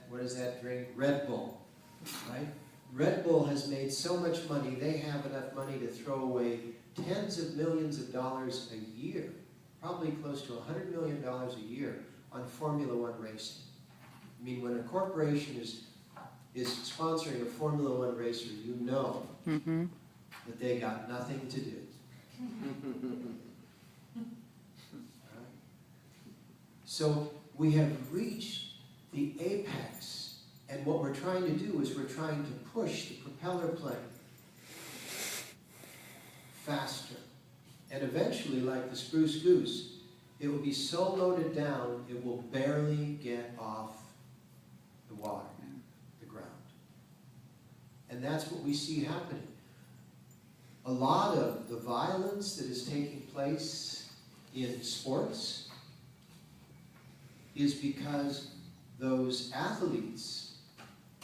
what is that drink? Red Bull, right? Red Bull has made so much money, they have enough money to throw away tens of millions of dollars a year, probably close to $100 million a year on Formula One racing. I mean, when a corporation is sponsoring a Formula One racer, you know that they got nothing to do. So we have reached the apex, and what we're trying to do is we're trying to push the propeller plane faster. And eventually, like the spruce goose, it will be so loaded down, it will barely get off the water, the ground. And that's what we see happening. A lot of the violence that is taking place in sports is because those athletes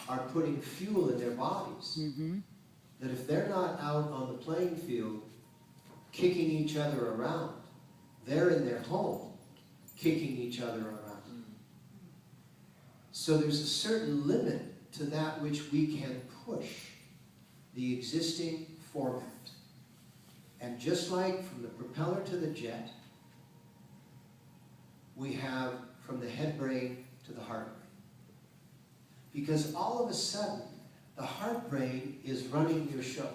are putting fuel in their bodies. That if they're not out on the playing field kicking each other around, they're in their home kicking each other around. So there's a certain limit to that which we can push the existing format. And just like from the propeller to the jet, we have from the head brain to the heart brain. Because all of a sudden, the heart brain is running your show.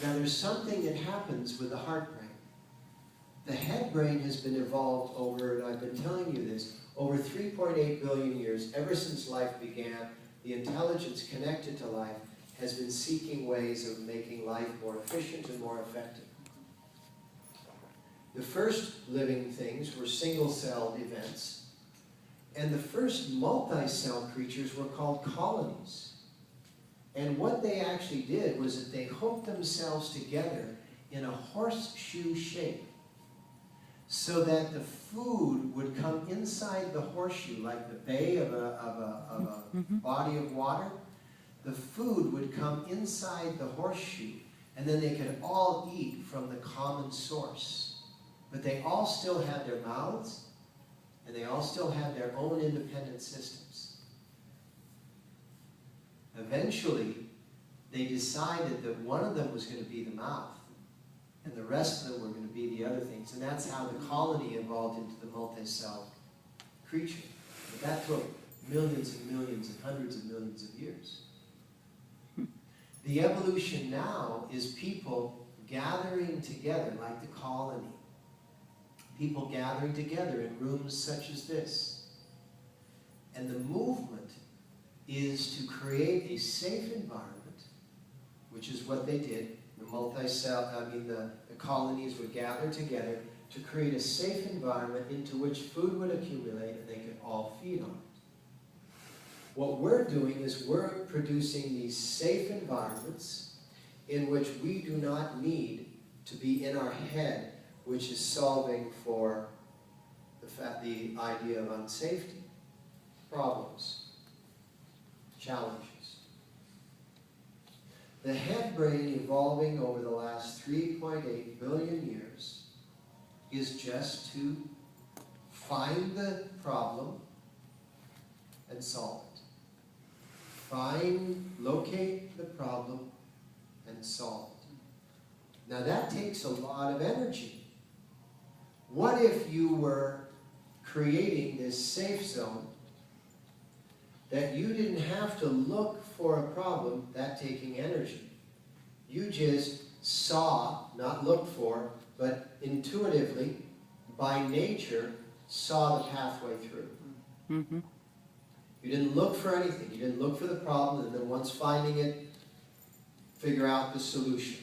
Now there's something that happens with the heart brain. The head brain has been evolved over, and I've been telling you this, over 3.8 billion years, ever since life began. The intelligence connected to life has been seeking ways of making life more efficient and more effective. The first living things were single-celled events, and the first multi-cell creatures were called colonies. And what they actually did was that they hooked themselves together in a horseshoe shape so that the food would come inside the horseshoe, like the bay of a body of water. The food would come inside the horseshoe, and then they could all eat from the common source. But they all still had their mouths, and they all still had their own independent systems. Eventually, they decided that one of them was going to be the mouth, and the rest of them were going to be the other things. And that's how the colony evolved into the multi-cell creature. But that took millions and millions and hundreds of millions of years. The evolution now is people gathering together, like the colony. People gathering together in rooms such as this. And the movement is to create a safe environment, which is what they did. The colonies would gather together to create a safe environment into which food would accumulate and they could all feed on it. What we're doing is we're producing these safe environments in which we do not need to be in our head, which is solving for the idea of unsafety, problems, challenges. The head brain evolving over the last 3.8 billion years is just to find the problem and solve it. Locate the problem and solve it. Now that takes a lot of energy. What if you were creating this safe zone that you didn't have to look for a problem, that taking energy? You just saw, not looked for, but intuitively, by nature, saw the pathway through. You didn't look for anything. You didn't look for the problem, and then once finding it, figure out the solution.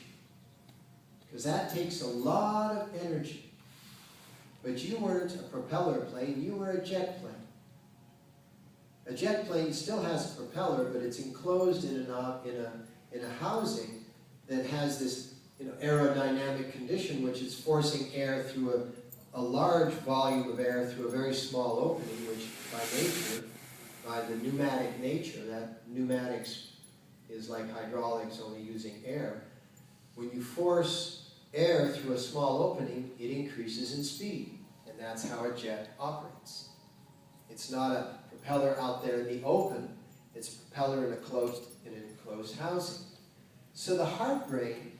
Because that takes a lot of energy. But you weren't a propeller plane, you were a jet plane. A jet plane still has a propeller, but it's enclosed in a housing that has this aerodynamic condition, which is forcing air through a large volume of air through a very small opening, which by nature, by the pneumatic nature, that pneumatics is like hydraulics, only using air. When you force air through a small opening, it increases in speed, and that's how a jet operates. It's not a propeller out there in the open. It's a propeller in an enclosed housing. So the heart brain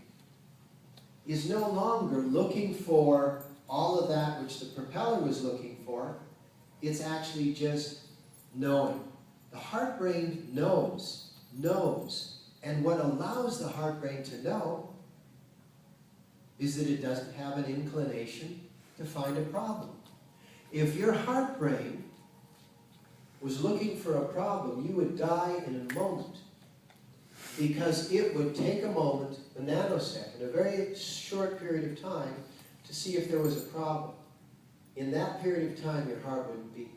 is no longer looking for all of that which the propeller was looking for. It's actually just knowing. The heart brain knows. And what allows the heart brain to know is that it doesn't have an inclination to find a problem. If your heart brain was looking for a problem, you would die in a moment, because it would take a moment, a nanosecond, a very short period of time, to see if there was a problem. In that period of time, your heart wouldn't beat.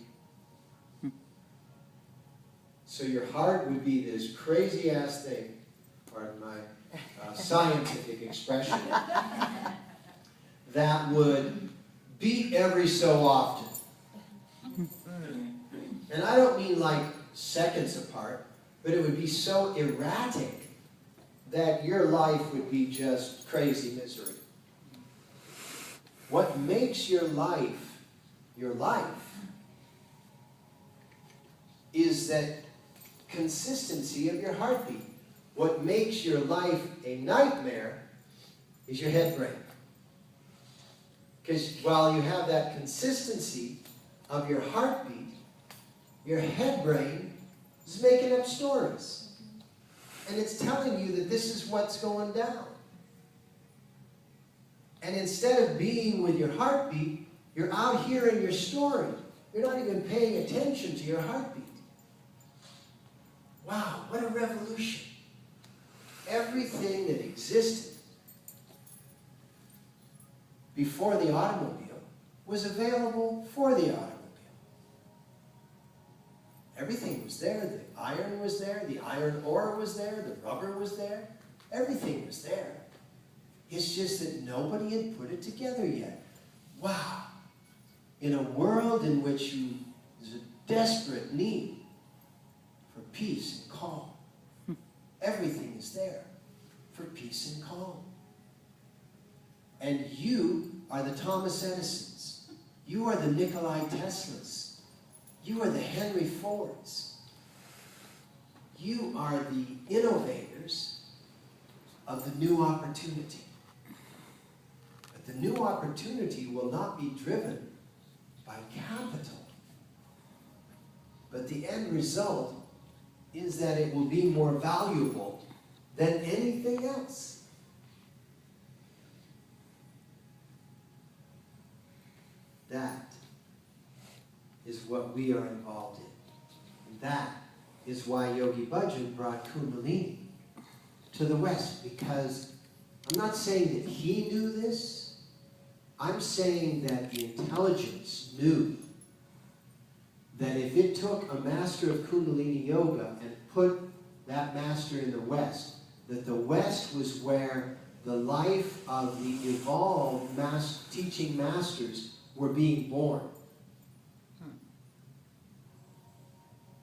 So your heart would be this crazy-ass thing, pardon my scientific expression, that would beat every so often. And I don't mean like seconds apart, but it would be so erratic that your life would be just crazy misery. What makes your life, is that consistency of your heartbeat. What makes your life a nightmare is your head brain. Because while you have that consistency of your heartbeat, your head brain is making up stories. And it's telling you that this is what's going down. And instead of being with your heartbeat, you're out here in your story. You're not even paying attention to your heartbeat. Wow, what a revolution. Everything that existed before the automobile was available for the automobile. Everything was there. The iron was there. The iron ore was there. The rubber was there. Everything was there. It's just that nobody had put it together yet. Wow. In a world in which there's a desperate need for peace and calm, everything is there for peace and calm. And you are the Thomas Edisons. You are the Nikolai Teslas. You are the Henry Fords. You are the innovators of the new opportunity. But the new opportunity will not be driven by capital. But the end result is that it will be more valuable than anything else. That is what we are involved in. And that is why Yogi Bhajan brought Kundalini to the West, because I'm not saying that he knew this. I'm saying that the intelligence knew that if it took a master of Kundalini Yoga and put that master in the West, that the West was where the life of the evolved teaching masters were being born.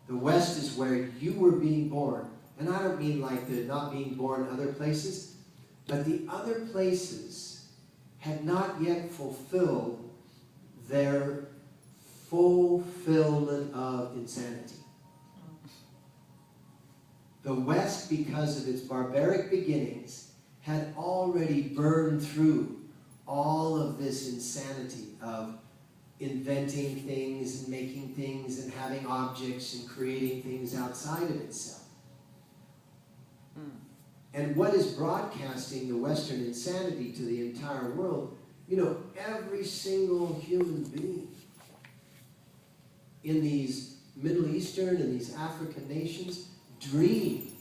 The West is where you were being born. And I don't mean like the not being born other places, but the other places had not yet fulfilled their fulfillment of insanity. The West, because of its barbaric beginnings, had already burned through all of this insanity of inventing things and making things and having objects and creating things outside of itself. And what is broadcasting the Western insanity to the entire world? You know, every single human being in these Middle Eastern and these African nations dream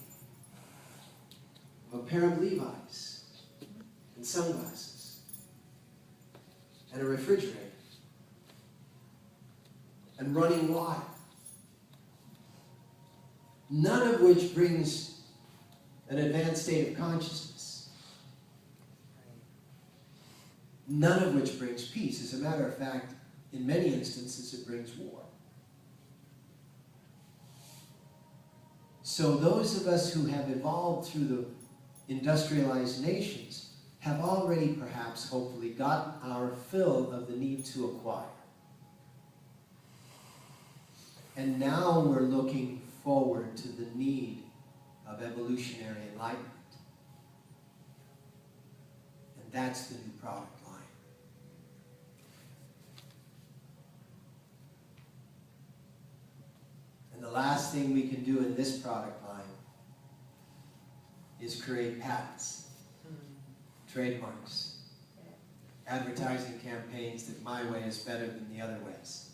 of a pair of Levi's and sunglasses and a refrigerator and running water, none of which brings an advanced state of consciousness, none of which brings peace. As a matter of fact, in many instances, it brings war. So those of us who have evolved through the industrialized nations have already perhaps, hopefully, gotten our fill of the need to acquire. And now we're looking forward to the need of evolutionary enlightenment. And that's the new product line. And the last thing we can do in this product line is create patents, trademarks, advertising campaigns that my way is better than the other ways.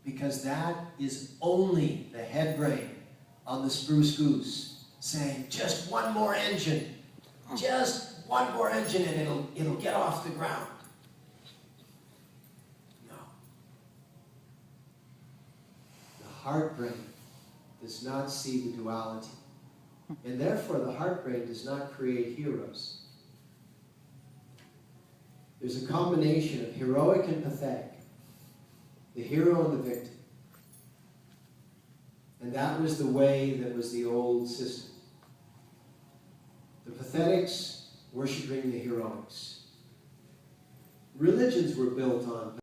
Because that is only the head brain on the spruce goose saying, just one more engine, just one more engine and it'll get off the ground. No. The heart brain does not see the duality. And therefore the heart brain does not create heroes. There's a combination of heroic and pathetic. The hero and the victim. And that was the way that was the old system. The pathetics worshipping the heroics. Religions were built on